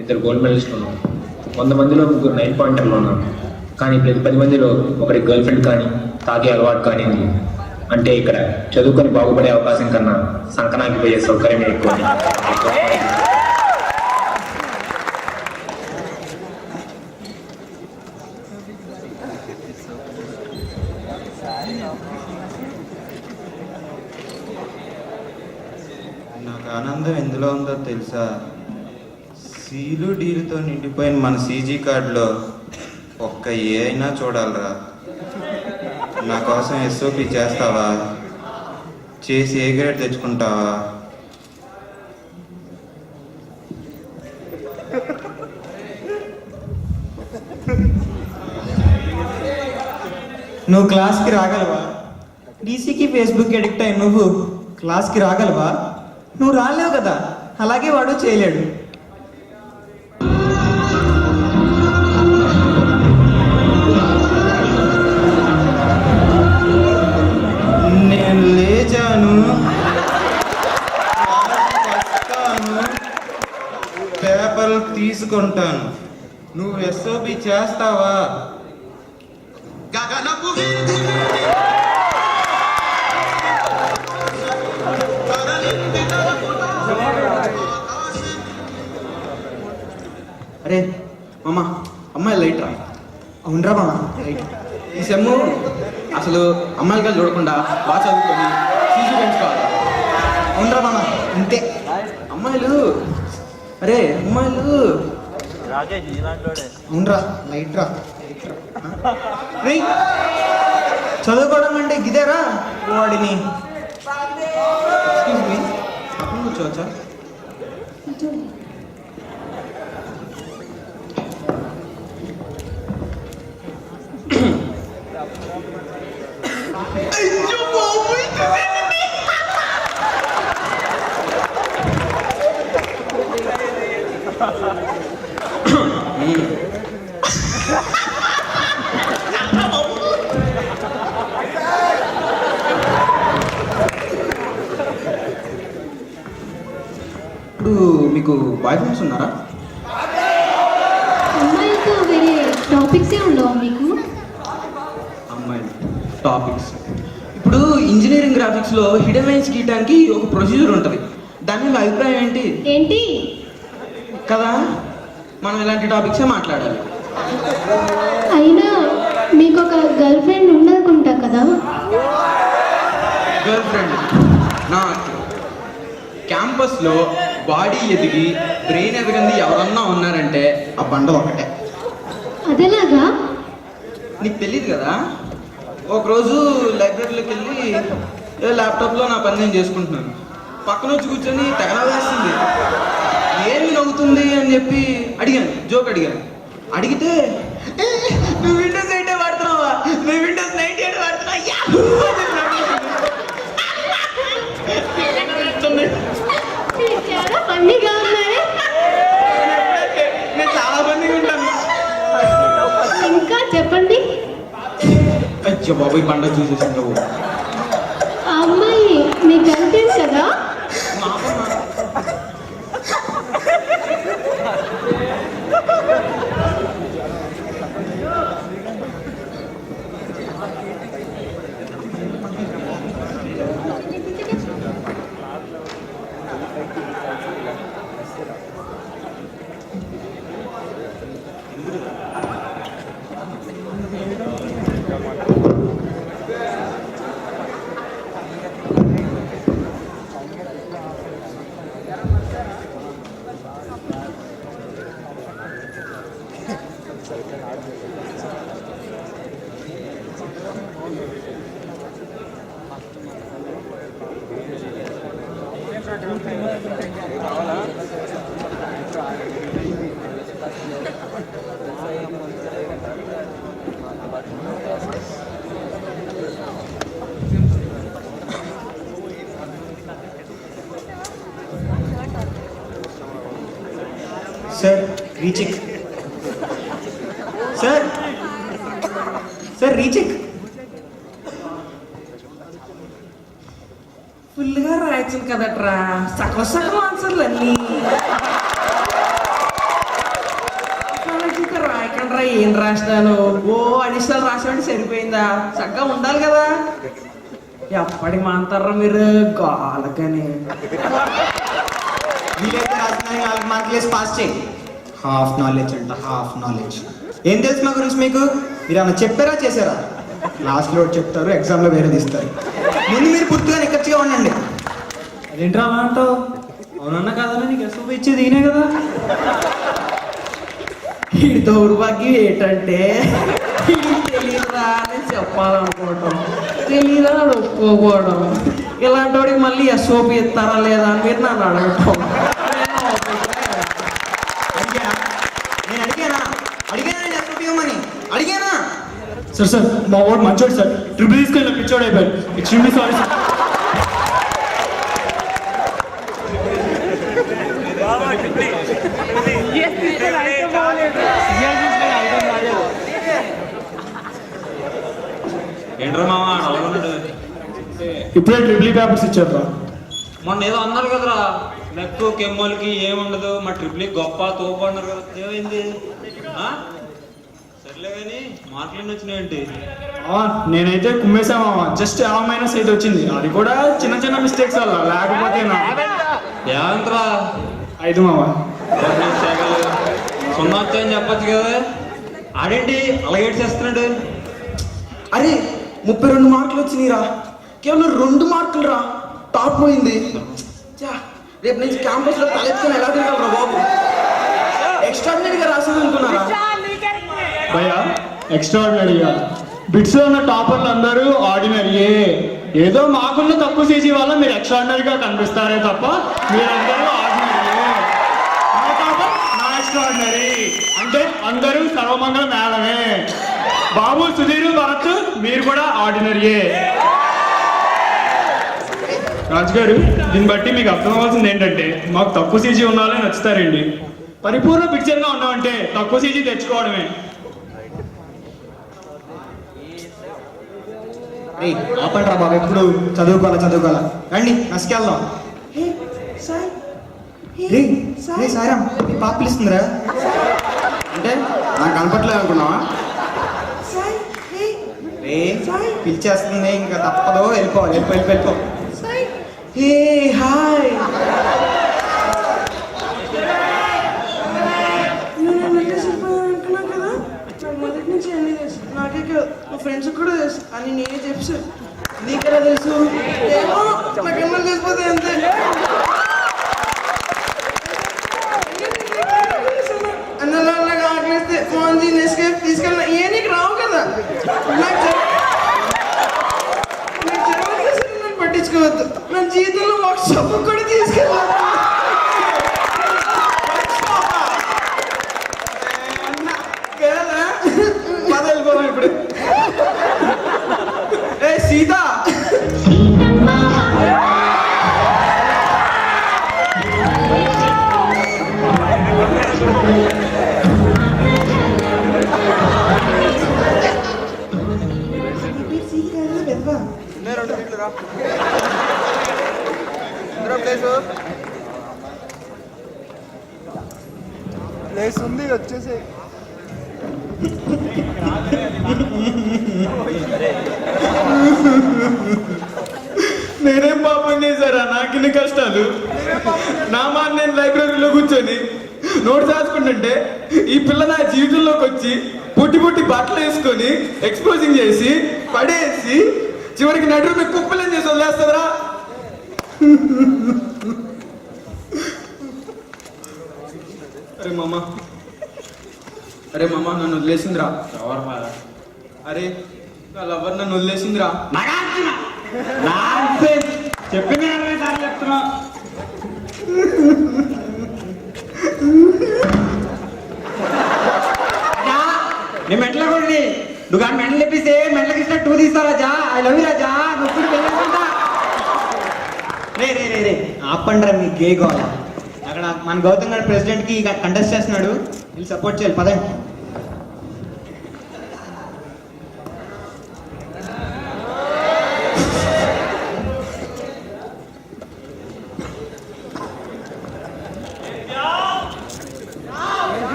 2 gold మెడలిస్టులు ఉన్నారు. 100 మందిలో 3 9 పాయింటర్లు ఉన్నారు. కానీ ప్రతి 10 మందిలో ఒకరి గర్ల్ ఫ్రెండ్ కానీ తాగే అలవాటు కానీ ఉంది. అంటే ఇక్కడ చదువుకొని బాగుపడే అవకాశం కన్నా సంకనాకి పోయే సౌకర్యమే ఎక్కువ. నాకు ఆనందం ఎందులో ఉందో తెలుసా? సీలు డీలుతో నిండిపోయిన మన సీజీ కార్డులో ఒక్క ఏ అయినా చూడాలరా. నా కోసం ఎస్ఓపి చేస్తావా? చేసి ఏ గ్రేడ్ తెచ్చుకుంటావా? నువ్వు క్లాస్కి రాగలవా? డీసీకి ఫేస్బుక్ ఎడిక్ట్ అయి నువ్వు క్లాస్కి రాగలవా? నువ్వు రాలేవు కదా, అలాగే వాడు చేయలేడు. నేను లేచాను, పేపర్లు తీసుకుంటాను. నువ్వు ఎస్ఓపి చేస్తావా? అరే మామ, అమ్మాయి లైట్ రా. అవునరా మామ, రైట్. ఈ సెమ్ము అసలు అమ్మాయిలుగా చూడకుండా బాగా చదువుకొని సీజీ పెంచుకోవాలి. అవునరా మామ, అంతే. అమ్మాయిలు అరే అమ్మాయిలు అవునరా, లైట్ రా. రేయ్, చదువుకోవడం అంటే గిదేరా వాడిని. ఎక్స్క్యూజ్ మీ, పక్కన కూర్చోవచ్చా? ఇప్పుడు మీకు బాయ్ ఫ్రెండ్స్ ఉన్నారా? అమ్మాయిలతో వేరే టాపిక్సే ఉండవు మీకు? అమ్మాయిలు టాపిక్స్ ఇప్పుడు ఇంజనీరింగ్ గ్రాఫిక్స్లో హిడెన్ లైన్స్ గీయడానికి ఒక ప్రొసీజర్ ఉంటుంది. దాని మీద అభిప్రాయం ఏంటి? ఏంటి కదా, మనం ఇలాంటి టాపిక్సే మాట్లాడాలి. అయినా మీకు ఒక గర్ల్ ఫ్రెండ్ ఉండనుకుంటా కదా? గర్ల్ ఫ్రెండ్ నాకు క్యాంపస్లో బాడీ ఎదిగి బ్రెయిన్ ఎదగంది ఎవరన్నా ఉన్నారంటే ఆ బండ ఒకటే. అదేలాగా? నీకు తెలియదు కదా, ఒకరోజు లైబ్రరీలోకి వెళ్ళి ల్యాప్టాప్లో నా పని నేను చేసుకుంటున్నాను. పక్కన వచ్చి కూర్చొని తెగన వేస్తుంది. ఏమి నవ్వుతుంది అని చెప్పి అడిగాను, జోక్ అడిగాను. అడిగితే నువ్వు విండోస్ 8 వాడుతున్నావా, నువ్వు విండోస్ 98 వాడుతున్నావా? చాలా ఫన్నీగా ఉన్నాయి. నేను చాలా మందిగా ఉంటాను. ఇంకా చెప్పండి. అయ్యో బాబు, ఈ పండుగ చూసేసింది. ఆ అమ్మాయి మీ గర్ల్ ఫ్రెండ్ కదా? Sir recheck. Sir sir recheck. ఫుల్గా రాయచ్చు కదట్రా, సగం సగం ఆన్సర్లు అన్నీ. ఏం రాసినాను ఓ అడిషనల్ రాసామంటే సరిపోయిందా చక్కగా ఉండాలి కదా ఎప్పటికి మాంటారా మీరు గాలకని వీలైతే రాసిన 4 మార్కులు పాస్ చేయి. హాఫ్ నాలెడ్జ్ అంట, హాఫ్ నాలెడ్జ్. ఏం తెలుసు మా గురించి మీకు? మీరు ఏమన్నా చెప్పారా చేశారా? లాస్ట్లో చెప్తారు, ఎగ్జామ్లో వేరే తీస్తారు. ముందు మీరు పూర్తిగా నిక్కచ్చిగా ఉండండి. అదేంట్రా అలా అంటావు? అవునన్నా కాదన్నా నీకు ఎస్ఓపి ఇచ్చేది ఈయనే కదా. ఈ దౌర్భాగ్యం ఏంటంటే తెలియదురా అని చెప్పాలనుకోవటం, తెలియదా అని ఒప్పుకోకపోవడం, ఇలాంటి వాడికి మళ్ళీ ఎస్ఓపి ఇస్తారా లేదా అని మీరు నన్ను అడగటం. నేను ఎస్ఓపి ఇవ్వమని అడిగానా? సార్ మా వాడు మంచోడు సార్, ట్రిపుల్ తీసుకొని పిచ్చోడు అయిపోయాడు. Extremely sorry sir. ఏంట్రా మామ అలాగన్నాడు? ఇప్పుడే ట్రిపుల్ పేపర్స్ ఇచ్చారు. మొన్న ఏదో అన్నారు కదరా నెక్కు కెమ్మోలకి ఏముండదు, మా ట్రిపుల్ గొప్ప తోపు అన్నారు కదా, ఏమైంది? సర్లే కానీ మార్కులు వచ్చినాయండి. నేనైతే కుమ్మేశామా, జస్ట్ 50- అయితే వచ్చింది. అది కూడా చిన్న చిన్న మిస్టేక్స్ వల్ల, లేకపోతే ఏమంతరా 5 మావా. సున్నా వచ్చాయని చెప్పచ్చు కదా, ఆడేంటి అలాగే చేస్తున్నాడు? అరే 32 మార్కులు వచ్చినాయిరా, కేవలం 2 మార్కులు రా, టాప్ పోయింది. రేపు నుంచి క్యాంపస్ లో తలెత్తుకొని ఎలా తిరగలరా బాబు? ఎక్స్ట్రాడినరీగా రాసింది అనుకున్నారా? భయ్యా ఎక్స్ట్రాడినరీగా బిట్స్ లో ఉన్న టాపర్లు అందరూ ఆర్డినరీయే. ఏదో మాకున్న తక్కువ సీజీ వల్ల మీరు ఎక్స్ట్రాడినరీగా కనిపిస్తారే తప్ప మీరందరూ ఆర్డినరీయే. నా టాపర్ నా ఎక్స్ట్రాడినరీ అంటే అందరూ సర్వమంగళ మేళమే. బాబు, సుధీర్, భరత్ మీరు కూడా ఆర్డినరీయే. రాజు గారు, దీన్ని బట్టి మీకు అర్థం అవ్వాల్సింది ఏంటంటే మాకు తక్కువ సీజీ ఉన్న వాళ్ళే నచ్చుతారండి. పరిపూర్ణ పిక్చర్గా ఉన్నామంటే తక్కువ సీజీ తెచ్చుకోవడమే. ఆపండి రా బాబు, ఎప్పుడు చదువుకోవాలా రండి నసుకెళ్దాం. సారం మీ పాప పిలుస్తుందిరా. అంటే నాకు కనపట్లేదు అనుకున్నావా? పిలిచేస్తుంది, ఇంకా తప్పదు, వెళ్ళిపోవాలి. వెళ్ళిపో. హే హాయ్, మొదటి నుంచి అన్ని తెలుసు నాకే కాదు, మా ఫ్రెండ్స్ కూడా తెలుసు అని నేనే చెప్పు. నీకెలా తెలుసు? ఏమో నాకేమో తెలిసిపోతే అంతే. అన్నలా ఆకలిస్తే ఫోన్ తీసుకెళ్ళిన ఏ నీకు రావు కదా. నాకు నన్ను పట్టించుకోవద్దు. నా జీవితంలో వర్క్షాప్ కూడా తీసుకెళ్ళాను. ఇప్పుడు ఏ సీత, ప్లేస్ ఉంది, వచ్చేసి. నేనేం పాపం చేశారా నాకు ఇన్ని కష్టాలు? నా మాట నేను లైబ్రరీలో కూర్చొని నోట్స్ రాసుకుంటుంటే ఈ పిల్ల నా జీవితంలోకి వచ్చి పుట్టి బట్టలు వేసుకొని ఎక్స్పోజింగ్ చేసి పడేసి చివరికి నడురు మీకు కుప్పలేం చేసి వదిలేస్తారా? అరే మామ నన్ను వదిలేసిందిరా. అరే వాళ్ళెవరు నన్ను వదిలేసిందిరా. చెప్పింది 20 సార్లు చెప్తున్నా. నేను మెంటలో కూడా నువ్వు కానీ మెంటలు తెప్పిస్తే మెంటలకి ఇష్టం 2 తీస్తా రాజా. ఐ లవ్ యూ రాజా. రే ఆపండ్రా మీ గే గోల. అక్కడ మన గౌతమ్ గారు ప్రెసిడెంట్ కి కంటెస్ట్ చేస్తున్నాడు, వీళ్ళు సపోర్ట్ చేయాలి. పదండి.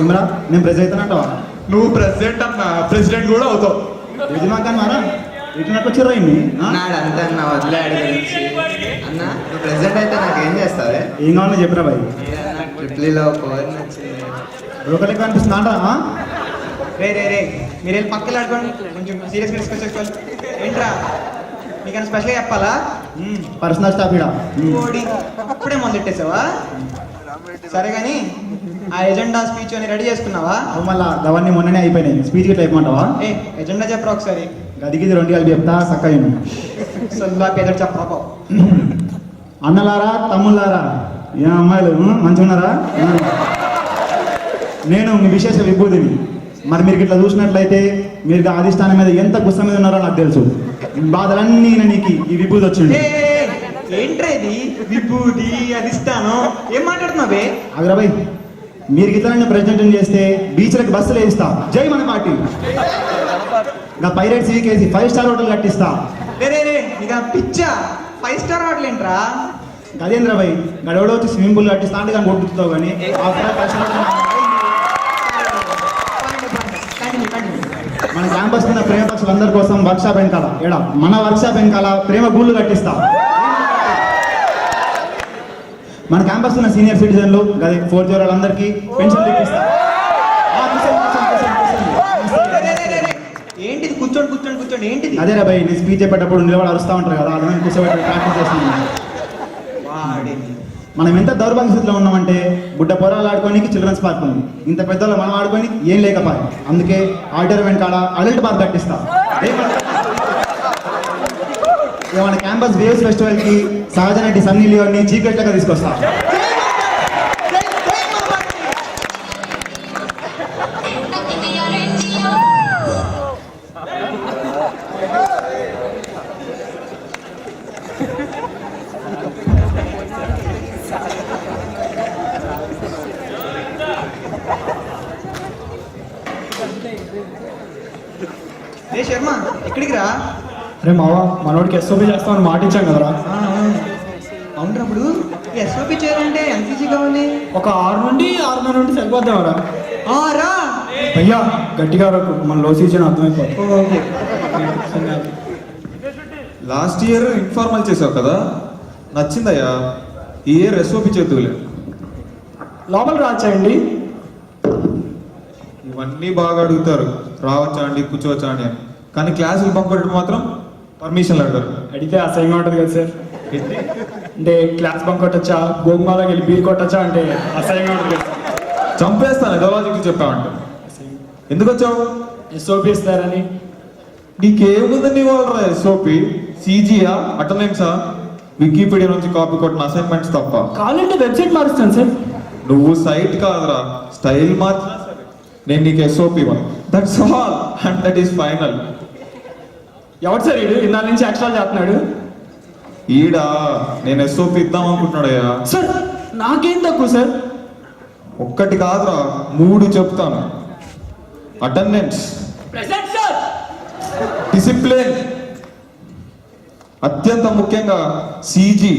ఏమరా నేను ప్రెసిడెంట్ అవుతానంటావా? నువ్వు ప్రెసిడెంట్ అన్నా ప్రెసిడెంట్ కూడా అవుతావు. యజమాని మారా ఇటు నాకు వచ్చిర్రా ఇన్ని నాడు అంతే అన్న వదిలేడు గురించి అన్న నువ్వు ప్రెసిడెంట్ అయితే నాకేం చేస్తావే? ఏం కావాలో చెప్పరా బాయ్. ట్రిప్లీలో కోరి నచ్చింది. ఒకరికి అనిపిస్తుందా అంట? రే రే రే మీరు వెళ్ళి పక్కకి ఆడుకోండి, కొంచెం సీరియస్గా డిస్కస్ చేసుకోవాలి. ఏంట్రా మీకన్నా స్పెషల్గా చెప్పాలా? పర్సనల్ స్టాఫ్ ఇడా. ఓడి అప్పుడే మొదలెట్టేసావా? సరే కానీ ఆ ఎజెండా స్పీచ్ అని రెడీ చేసుకున్నావా? అవి మళ్ళా అవన్నీ మొన్ననే అయిపోయినాయి. స్పీచ్ గిట్లా అయిపోమంటావా? ఏ ఎజెండా చెప్పరా ఒకసారి. గదికి 2 కలిపి చెప్తా చక్కగా. సల్లా పేదడు చెప్పరా. అన్నలారా తమ్ముళ్ళారా ఏ అమ్మాయిలు మంచిగా ఉన్నారా? నేను మీ విశేష విభూతిని. మరి మీరు ఇట్లా చూసినట్లయితే మీరు అధిష్టానం మీద ఎంత గుస్స మీద ఉన్నారో నాకు తెలుసు. బాధలన్నీ నీకు ఈ విభూతి వచ్చింది. ఏంట్రా ఇది విభూది అధిష్టానం ఏం మాట్లాడుతున్నావే? అగ్రబాయ్ మీరు ఇట్లా నన్ను ప్రెసిడెంట్ చేస్తే బీచ్లకు బస్సులు వేయిస్తా. జై మన పార్టీ. నా పైరేట్స్ వీకేసి 5 స్టార్ హోటల్ కట్టిస్తా. రే రే రే ఇక పిచ్చా 5 స్టార్ హోటల్ ఏంట్రా? గజేంద్ర భాయ్ గడవడ వచ్చి స్విమ్మింగ్ పూల్ కట్టిస్తా అంటే కానీ కొట్టుతావు కానీ మన క్యాంపస్ మీద ప్రేమ పక్షులందరి కోసం వర్క్షాప్ వెనకాల ఏడా మన వర్క్షాప్ వెనకాల ప్రేమ గూళ్ళు కట్టిస్తా. మన క్యాంపస్ ఉన్న సీనియర్ సిటిజన్లు గది 4th ఇయర్ వాళ్ళందరికీ పెన్షన్ ఇప్పిస్తా. ఏంటిది కూర్చోండి కూర్చోండి కూర్చోండి ఏంటిది? అదేరా భయ్ నేను స్పీచ్ చెప్పేటప్పుడు నిలబడి అరుస్తూ ఉంటారు కదా అలా కూర్చోబెట్టి ప్రాక్టీస్ చేస్తున్నాను. మనం ఎంత దౌర్భాగ్య స్థితిలో ఉన్నామంటే బుడ్డ పొరాలు ఆడుకోనికి చిల్డ్రన్స్ పార్క్ ఉంది. ఇంత పెద్దలు మనం ఆడుకొని ఏం లేకపోయా. అందుకే ఆడిటోరియం వెనకాల అడల్ట్ పార్క్ కట్టిస్తా. మన క్యాంపస్ వేవ్స్ ఫెస్టివల్ కి సహజ నటి సన్నీ లియోని చీకట్ లెక్క తీసుకొస్తా. ఏ శర్మ ఎక్కడికి రా? అరే మావా మనోడికి ఎస్ఓపి చేస్తామని మాట ఇచ్చాం కదరా. అవును అప్పుడు ఎస్ఓపి చేయాలంటే ఎంత ఫీజు కావాలి? ఒక 6 నుండి 6:30 నుండి సరిపోద్దామరా. రా అయ్యా గట్టిగా రకు మన లో సీజన్ అర్థమైపోతుంది. లాస్ట్ ఇయర్ ఇన్ఫార్మల్ చేసావు కదా, నచ్చిందయ్యా. ఈ ఇయర్ ఎస్ఓపి చేతులే. లోపల రాచండి. ఇవన్నీ బాగా అడుగుతారు, రావచ్చా అండి కూర్చోవచ్చా అని. కానీ క్లాసులు పంపడం మాత్రం పర్మిషన్లు అడగారు. అడిగితే అసహ్యంగా ఉంటుంది కదా సార్. అంటే క్లాస్ బంక్ కొట్టచ్చా, గోగుమాలకి వెళ్ళి బీర్ కొట్టచ్చా అంటే అసహ్యంగా ఉంటుంది కదా. చంపేస్తాను ఎదలాజిక్ చెప్పామంటే. ఎందుకు వచ్చావు? ఎస్ఓపి ఇస్తారని. నీకేముందని వాళ్ళరా ఎస్ఓపి? సీజీయా, అటెండెన్సా, వికీపీడియా నుంచి కాపీ కొట్టిన అసైన్మెంట్స్ తప్ప. కావాలంటే వెబ్సైట్ మారుస్తాను సార్. నువ్వు సైట్ కాదురా స్టైల్ మార్చినా సరే నేను నీకు SOP one. That's all and that is final. ఎవరు సార్ ఈడు ఇందాల నుంచి ఎక్స్ట్రా చేస్తున్నాడు? ఈడా నేను ఎస్ఓపి ఇద్దాం అనుకుంటున్నాడయ్యా. సార్ నాకేం తక్కువ సార్? ఒక్కటి కాదురా 3 చెప్తాను. అటెండెన్స్, ప్రెసెంట్ సార్, డిసిప్లిన్, అత్యంత ముఖ్యంగా సీజీ.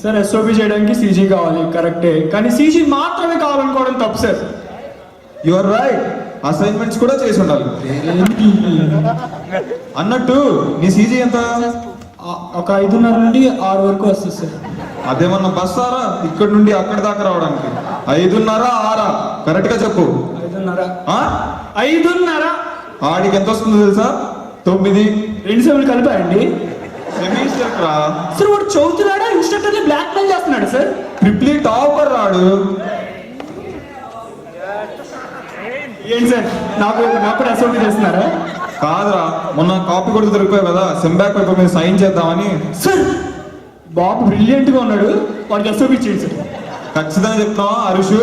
సార్ ఎస్ఓపి చేయడానికి సీజీ కావాలి కరెక్టే, కానీ సీజీ మాత్రమే కావాలనుకోవడం తప్పు sir. You are right, assignments కూడా చేసి ఉండాలి. అన్నట్టు నీ సీజీ ఎంత? ఒక 5:30 నుండి 6 వరకు వస్తుంది సార్. అదేమన్నా బస్సారా ఇక్కడ నుండి అక్కడ దాకా రావడానికి? 5:30 6 కరెక్ట్ గా చెప్పు. 5:30. ఆ? 5:30. ఆడికి ఎంత వస్తుందో తెలుసా? 9. 2 సెమిలు కలిపాయండి సెమిస్టర్ రా. సార్. వాడు చదువుతున్నాడా ఇన్స్ట్రక్టర్ బ్లాక్ మెయిల్ చేస్తున్నాడు సార్. ట్రిప్లీ టాపర్ రాడు. ఏంటి సార్ నాకు కూడా ఎస్ఓపి చేస్తున్నారా? కాదురా, మొన్న కాపీ కొడుకు దొరికిపోయావు కదా, సెంబ్యాక్ పేపర్ మీద సైన్ చేద్దామని. సార్ బాబు బ్రిలియంట్ గా ఉన్నాడు, వాడికి ఎస్ఓపి ఇచ్చేయండి సార్. ఖచ్చితంగా చెప్తున్నావా అరుషు?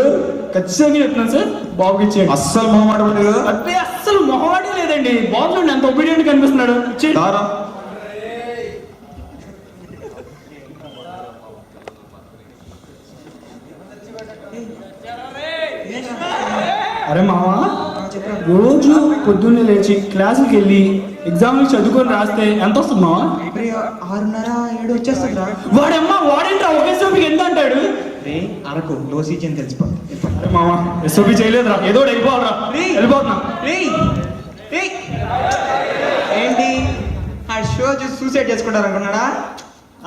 ఖచ్చితంగా చెప్తున్నాను సార్, బాబుకి ఇచ్చేయండి. అస్సలు మొహమాట పడలేదు కదా? అంటే అస్సలు మొహమాటే లేదండి. బాబు చూడండి ఎంత ఒబీడియంట్ కనిపిస్తున్నాడు. ఇచ్చేయండి. దారా అరే మావా, రోజు పొద్దున్నే లేచి క్లాసుకి వెళ్ళి ఎగ్జామ్లు చదువుకొని రాస్తే ఎంత వస్తుంది మావా? 6:30 7 వచ్చేస్తుందా? వాడమ్మా వాడేంట్రా ఒకే సోపికి ఎంత అంటాడు? అరకు లో సీజీ అని తెలిసిపోతుంది. మామ ఎస్ఓపి చేయలేదురా, ఏదో ఒకటి వెళ్ళిపోవాలరా, వెళ్ళిపోతున్నా. ఏంటి ఆ షో చూసి సూసైడ్ చేసుకుంటారు అనుకున్నాడా?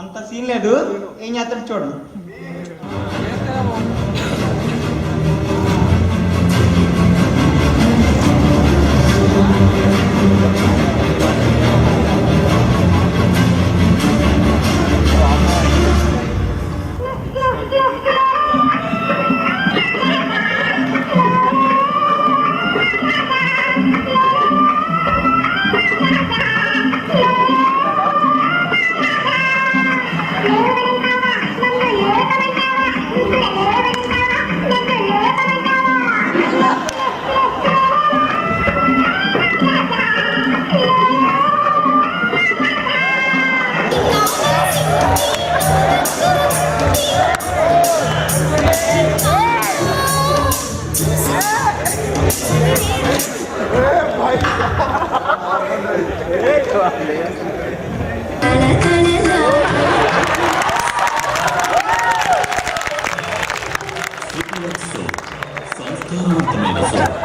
అంత సీన్ లేదు, ఏం చేస్తాడు చూడండి. సంస్కారవంతమైన